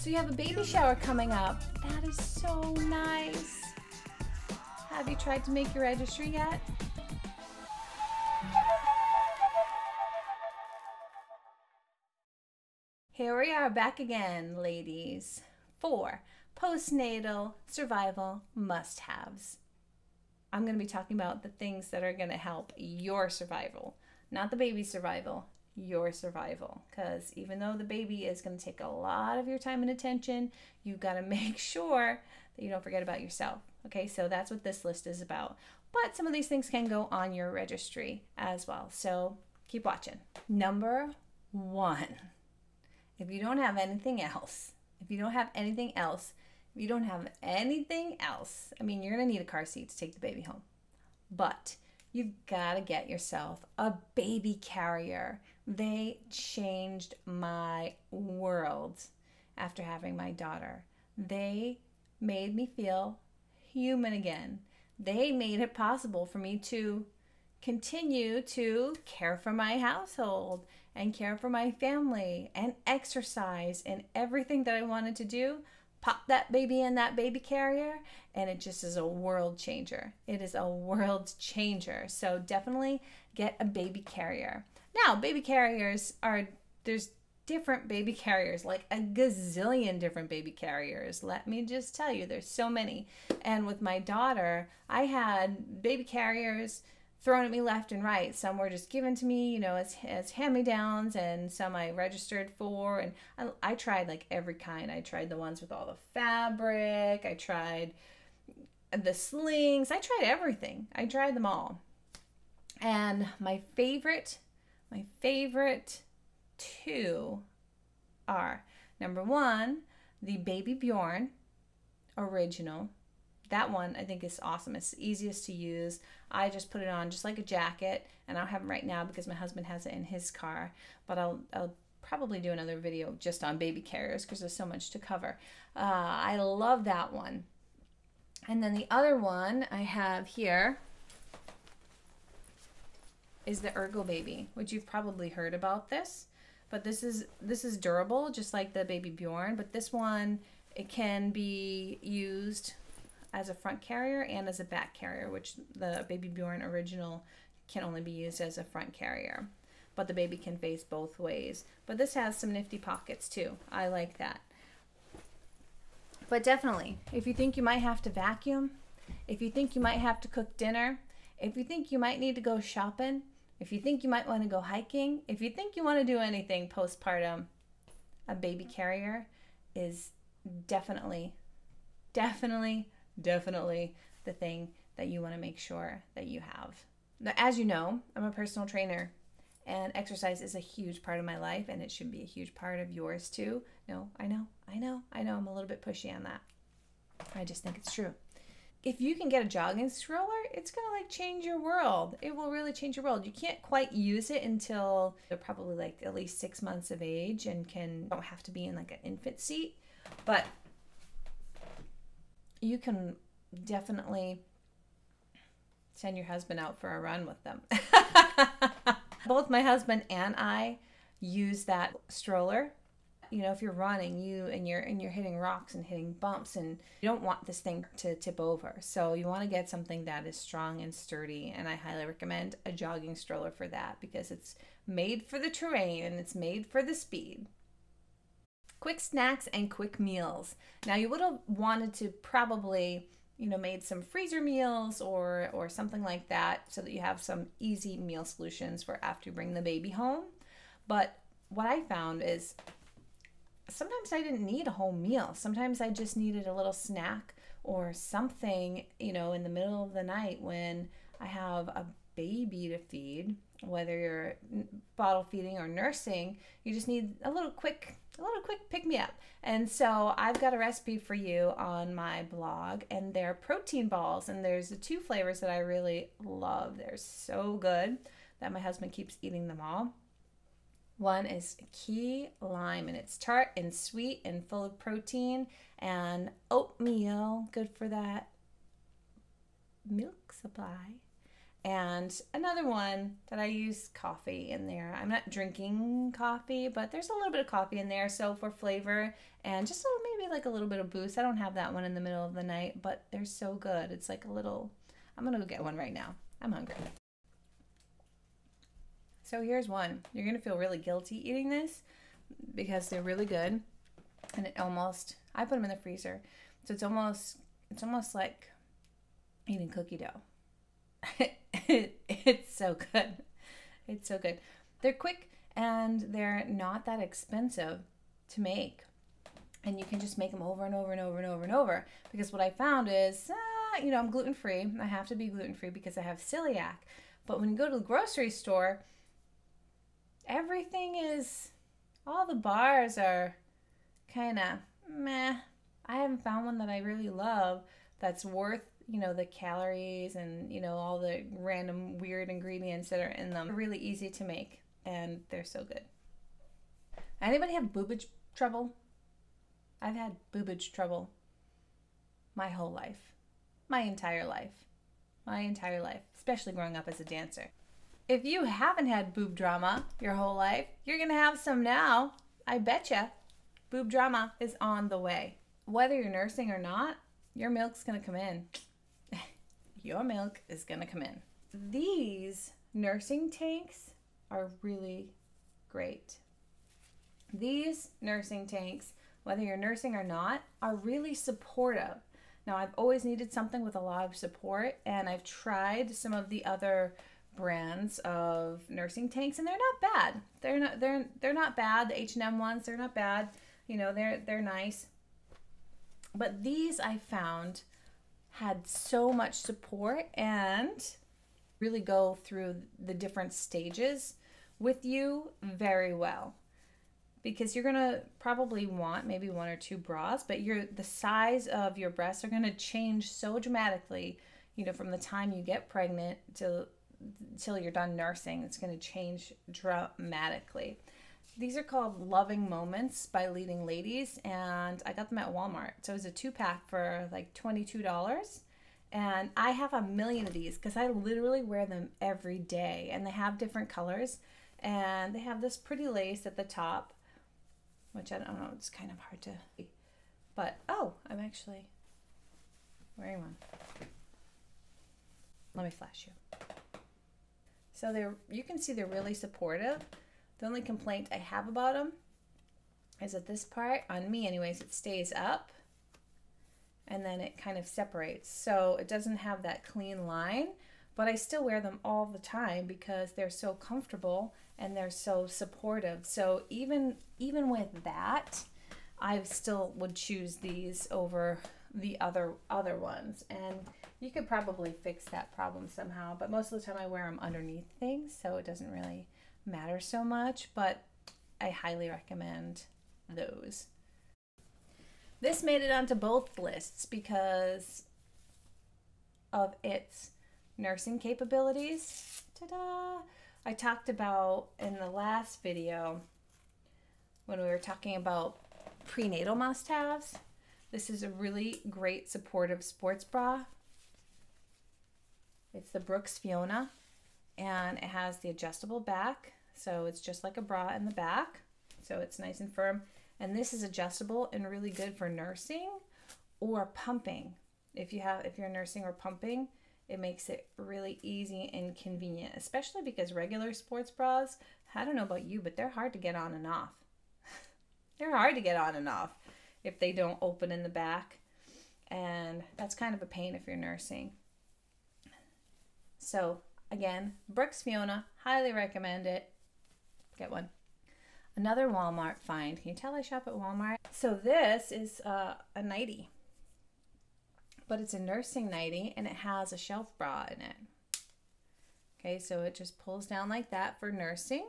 So you have a baby shower coming up. That is so nice. Have you tried to make your registry yet? Here we are back again, ladies, for postnatal survival must-haves. I'm going to be talking about the things that are going to help your survival, not the baby's survival, your survival. Because even though the baby is going to take a lot of your time and attention, you've got to make sure that you don't forget about yourself. Okay, so that's what this list is about. But some of these things can go on your registry as well. So keep watching. Number 1. If you don't have anything else, I mean, you're going to need a car seat to take the baby home. But you've got to get yourself a baby carrier. They changed my world after having my daughter. They made me feel human again. They made it possible for me to continue to care for my household and care for my family and exercise and everything that I wanted to do. Pop that baby in that baby carrier and it just is a world changer. It is a world changer. So definitely get a baby carrier. Now, baby carriers there's different baby carriers, like a gazillion different baby carriers. Let me just tell you, there's so many. And with my daughter, I had baby carriers thrown at me left and right. Some were just given to me, you know, as hand-me-downs, and some I registered for. And I tried like every kind. I tried the ones with all the fabric. I tried the slings. I tried everything. I tried them all. And my favorite 2 are, number 1, the Baby Bjorn original. That one I think is awesome. It's the easiest to use. I just put it on just like a jacket, and I don't have them right now because my husband has it in his car, but I'll probably do another video just on baby carriers because there's so much to cover. I love that one. And then the other one I have here is the Ergo Baby, which you've probably heard about this, but this is durable just like the Baby Bjorn, but this one, it can be used as a front carrier and as a back carrier, which the Baby Bjorn original can only be used as a front carrier, but the baby can face both ways. But this has some nifty pockets too. I like that. But definitely, if you think you might have to vacuum, if you think you might have to cook dinner, if you think you might need to go shopping, if you think you might want to go hiking, if you think you want to do anything postpartum, a baby carrier is definitely the thing that you want to make sure that you have. Now, as you know, I'm a personal trainer, and exercise is a huge part of my life, and it should be a huge part of yours too. No, I know, I'm a little bit pushy on that. I just think it's true. If you can get a jogging stroller, it's gonna like change your world. It will really change your world. You can't quite use it until they're probably like at least 6 months of age and don't have to be in like an infant seat, but you can definitely send your husband out for a run with them. Both my husband and I use that stroller. You know, if you're running, you're hitting rocks and hitting bumps, and you don't want this thing to tip over. So you want to get something that is strong and sturdy, and I highly recommend a jogging stroller for that because it's made for the terrain and it's made for the speed. Quick snacks and quick meals. Now, you would have wanted to probably, you know, made some freezer meals or something like that so that you have some easy meal solutions for after you bring the baby home. But what I found is sometimes I didn't need a whole meal. Sometimes I just needed a little snack or something, you know, in the middle of the night when I have a baby to feed. Whether you're bottle feeding or nursing, you just need a little quick pick-me-up. And so I've got a recipe for you on my blog, and they're protein balls, and there's the 2 flavors that I really love. They're so good that my husband keeps eating them all. One is key lime, and it's tart and sweet and full of protein, and oatmeal, good for that milk supply. And another one that I use coffee in there. I'm not drinking coffee, but there's a little bit of coffee in there. So for flavor and just maybe like a little bit of boost. I don't have that one in the middle of the night, but they're so good. It's like a little, I'm going to go get one right now. I'm hungry. So here's one. You're going to feel really guilty eating this because they're really good. And I put them in the freezer. So it's almost like eating cookie dough. It's so good. It's so good. They're quick and they're not that expensive to make. And you can just make them over and over and over and over and over. Because what I found is, I'm gluten-free. I have to be gluten-free because I have celiac. But when you go to the grocery store, all the bars are kind of meh. I haven't found one that I really love that's worth the calories and, all the random weird ingredients that are in them. They're really easy to make and they're so good. Anybody have boobage trouble? I've had boobage trouble my whole life. My entire life, especially growing up as a dancer. If you haven't had boob drama your whole life, you're going to have some now. I betcha. Boob drama is on the way. Whether you're nursing or not, your milk's going to come in. Your milk is going to come in. These nursing tanks are really great. These nursing tanks, whether you're nursing or not, are really supportive. Now, I've always needed something with a lot of support, and I've tried some of the other brands of nursing tanks, and they're not bad. They're not bad. The H&M ones, they're not bad. They're nice. But these I found had so much support and really go through the different stages with you very well. Because you're going to probably want maybe one or two bras, but the size of your breasts are going to change so dramatically, from the time you get pregnant till you're done nursing. It's going to change dramatically. These are called Loving Moments by Leading Ladies, and I got them at Walmart. So it was a 2-pack for like $22. And I have a million of these because I literally wear them every day. And they have different colors. And they have this pretty lace at the top, which I don't know, it's kind of hard to see. But, I'm actually wearing one. Let me flash you. So you can see they're really supportive. The only complaint I have about them is that this part, on me anyways, it stays up and then it kind of separates. So it doesn't have that clean line, but I still wear them all the time because they're so comfortable and they're so supportive. So even with that, I still would choose these over the other ones. And you could probably fix that problem somehow, but most of the time I wear them underneath things, so it doesn't really matter so much, but I highly recommend those. This made it onto both lists because of its nursing capabilities. Ta-da! I talked about in the last video when we were talking about prenatal must-haves. This is a really great supportive sports bra. It's the Brooks Fiona, and it has the adjustable back. So it's just like a bra in the back. So it's nice and firm. And this is adjustable and really good for nursing or pumping. If you're nursing or pumping, it makes it really easy and convenient, especially because regular sports bras, I don't know about you, but they're hard to get on and off. They're hard to get on and off if they don't open in the back. And that's kind of a pain if you're nursing. So again, Brooks Fiona, highly recommend it. Get one. Another Walmart find. Can you tell I shop at Walmart? So this is a nightie, but it's a nursing nightie and it has a shelf bra in it. Okay, so it just pulls down like that for nursing.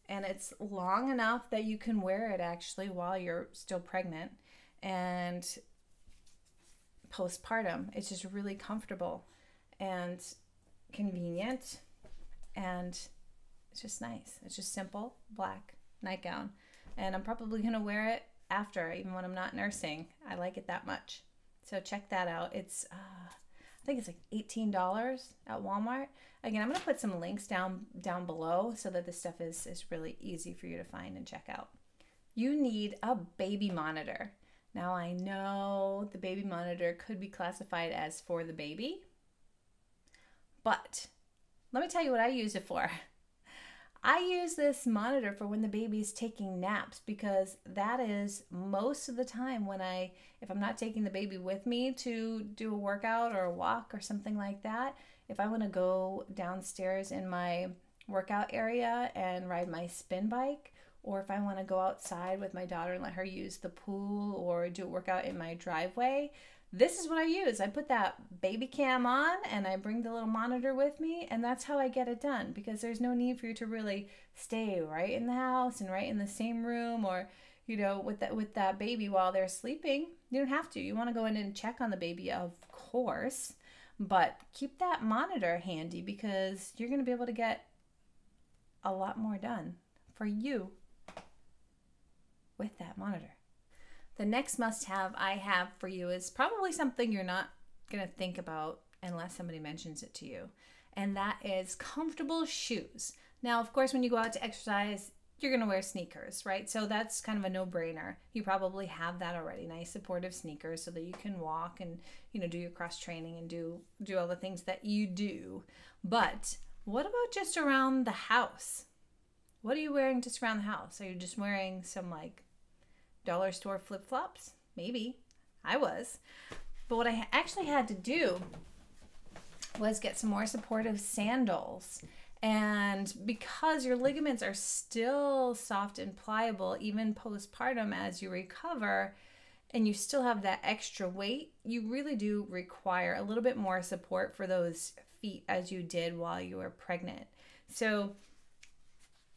And it's long enough that you can wear it actually while you're still pregnant and postpartum. It's just really comfortable and convenient, and it's just nice. It's just simple black nightgown, and I'm probably gonna wear it after, even when I'm not nursing. I like it that much. So check that out. It's I think it's like $18 at Walmart. Again, I'm going to put some links down below so that this stuff is really easy for you to find and check out. You need a baby monitor. Now, I know the baby monitor could be classified as for the baby, but let me tell you what I use it for. I use this monitor for when the baby's taking naps, because that is most of the time when if I'm not taking the baby with me to do a workout or a walk or something like that, if I want to go downstairs in my workout area and ride my spin bike, or if I want to go outside with my daughter and let her use the pool or do a workout in my driveway, this is what I use. I put that baby cam on and I bring the little monitor with me, and that's how I get it done, because there's no need for you to really stay right in the house and right in the same room, or with that baby while they're sleeping. You don't have to. You want to go in and check on the baby, of course, but keep that monitor handy, because you're going to be able to get a lot more done for you with that monitor. The next must-have I have for you is probably something you're not going to think about unless somebody mentions it to you, and that is comfortable shoes. Now, of course, when you go out to exercise, you're going to wear sneakers, right? So that's kind of a no-brainer. You probably have that already, nice supportive sneakers so that you can walk and, do your cross training and do all the things that you do. But what about just around the house? What are you wearing just around the house? Are you just wearing some dollar store flip-flops? Maybe. I was. But what I actually had to do was get some more supportive sandals. And because your ligaments are still soft and pliable, even postpartum as you recover, and you still have that extra weight, you really do require a little bit more support for those feet as you did while you were pregnant. So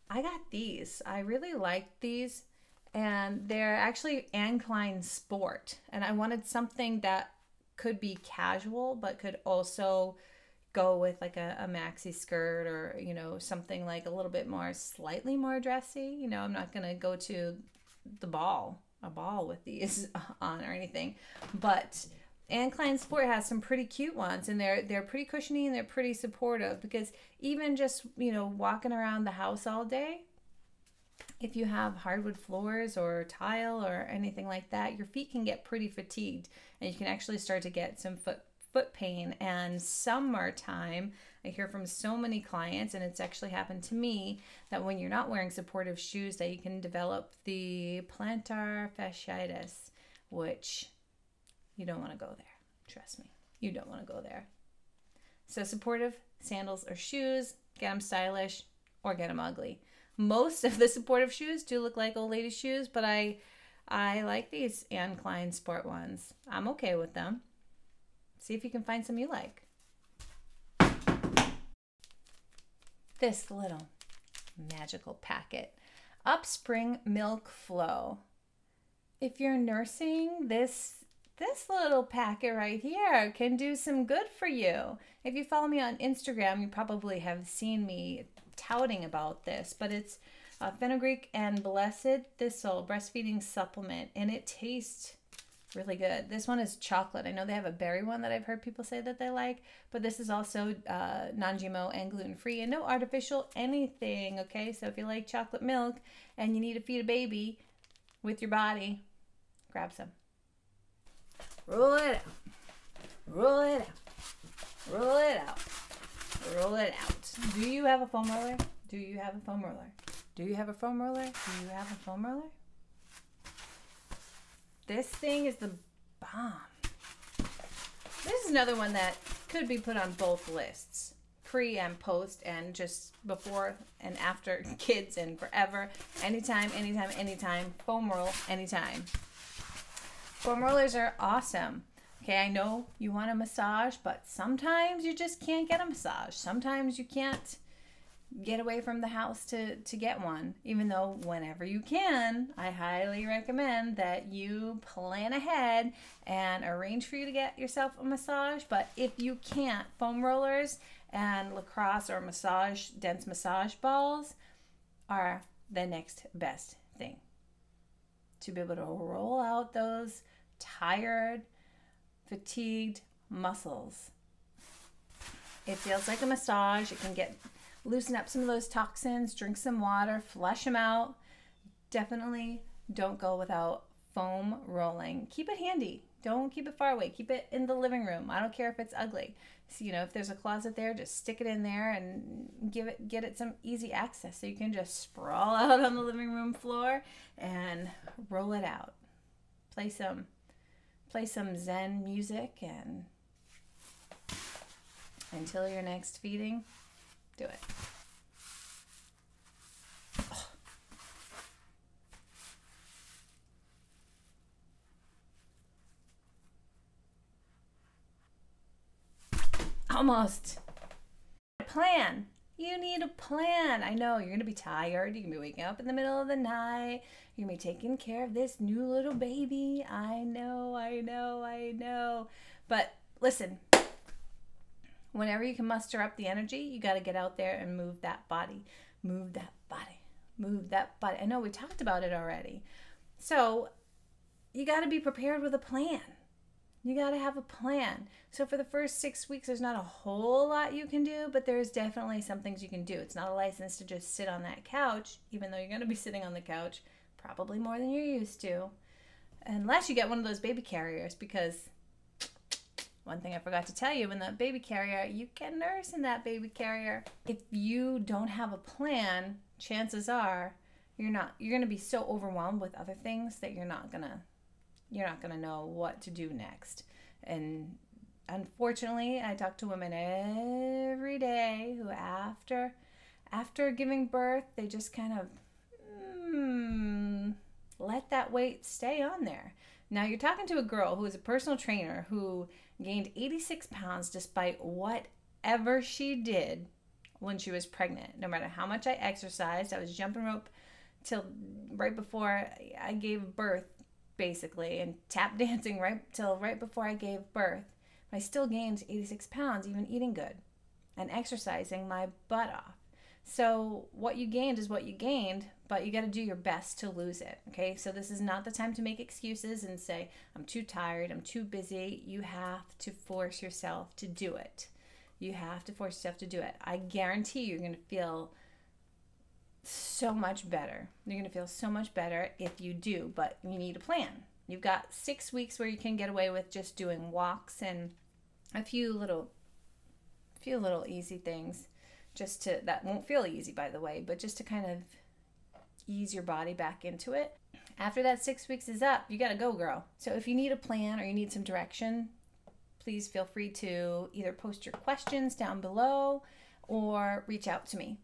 I got these. I really liked these. And they're actually Ankline Sport. And I wanted something that could be casual, but could also go with like a maxi skirt, or, something like a little bit more, slightly more dressy. I'm not going to go to a ball with these on or anything. But Ankline Sport has some pretty cute ones, and they're pretty cushiony and they're pretty supportive, because even just, walking around the house all day, if you have hardwood floors or tile or anything like that, your feet can get pretty fatigued, and you can actually start to get some foot pain. And summertime, I hear from so many clients, and it's actually happened to me, that when you're not wearing supportive shoes, that you can develop the plantar fasciitis, which you don't want to go there. Trust me, you don't want to go there. So supportive sandals or shoes, get them stylish or get them ugly. Most of the supportive shoes do look like old lady shoes, but I like these Ankline Sport ones. I'm okay with them. See if you can find some you like. This little magical packet, Upspring Milk Flow. If you're nursing, this little packet right here can do some good for you. If you follow me on Instagram, you probably have seen me touting about this, but it's fenugreek and blessed thistle breastfeeding supplement, and it tastes really good. This one is chocolate. I know they have a berry one that I've heard people say that they like, but this is also non-GMO and gluten-free and no artificial anything, okay? So if you like chocolate milk and you need to feed a baby with your body, grab some. Roll it out. Roll it out. Roll it out. Roll it out. Do you have a foam roller? Do you have a foam roller? Do you have a foam roller? Do you have a foam roller? This thing is the bomb. This is another one that could be put on both lists, pre and post, and just before and after kids and forever. Anytime, anytime, anytime. Foam roll, anytime. Foam rollers are awesome. Okay, I know you want a massage, but sometimes you just can't get a massage. Sometimes you can't get away from the house to get one, even though whenever you can, I highly recommend that you plan ahead and arrange for you to get yourself a massage. But if you can't, foam rollers and lacrosse or dense massage balls are the next best thing to be able to roll out those tired, fatigued muscles It feels like a massage. It can loosen up some of those toxins, drink some water, flush them out. Definitely don't go without foam rolling. Keep it handy. Don't keep it far away. Keep it in the living room. I don't care if it's ugly. So, if there's a closet there, just stick it in there and get it some easy access so you can just sprawl out on the living room floor and roll it out. Play some Zen music, and until your next feeding, do it. Almost. A plan. You need a plan. I know you're going to be tired. You're going to be waking up in the middle of the night. You're going to be taking care of this new little baby. I know. But listen, whenever you can muster up the energy, you got to get out there and move that body. Move that body. Move that body. I know we talked about it already. So you got to be prepared with a plan. You got to have a plan. So for the first 6 weeks, there's not a whole lot you can do, but there's definitely some things you can do. It's not a license to just sit on that couch, even though you're going to be sitting on the couch probably more than you're used to, unless you get one of those baby carriers, because one thing I forgot to tell you, in that baby carrier, you can nurse in that baby carrier. If you don't have a plan, chances are you're going to be so overwhelmed with other things that you're not going to know what to do next. And unfortunately, I talk to women every day who after giving birth, they just kind of let that weight stay on there. Now you're talking to a girl who is a personal trainer who gained 86 pounds despite whatever she did when she was pregnant. No matter how much I exercised, I was jumping rope till right before I gave birth, basically, and tap dancing right before I gave birth. I still gained 86 pounds, even eating good and exercising my butt off. So what you gained is what you gained, but you got to do your best to lose it. Okay. So this is not the time to make excuses and say, I'm too tired, I'm too busy. You have to force yourself to do it. You have to force yourself to do it. I guarantee you're going to feel so much better. You're going to feel so much better if you do, but you need a plan. You've got 6 weeks where you can get away with just doing walks and a few little easy things, that won't feel easy, by the way, but just to kind of ease your body back into it. After that 6 weeks is up, you got to go, girl. So if you need a plan or you need some direction, please feel free to either post your questions down below or reach out to me,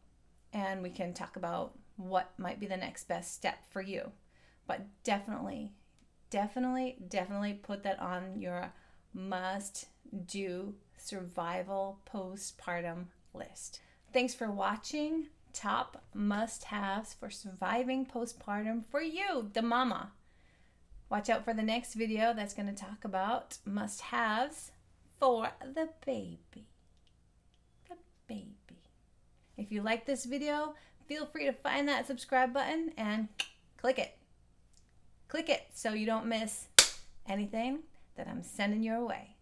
and we can talk about what might be the next best step for you. But definitely put that on your must-do survival postpartum list. Thanks for watching Top Must-Haves for Surviving Postpartum for you, the mama. Watch out for the next video that's going to talk about must-haves for the baby. The baby. If you like this video, feel free to find that subscribe button and click it. Click it so you don't miss anything that I'm sending your way.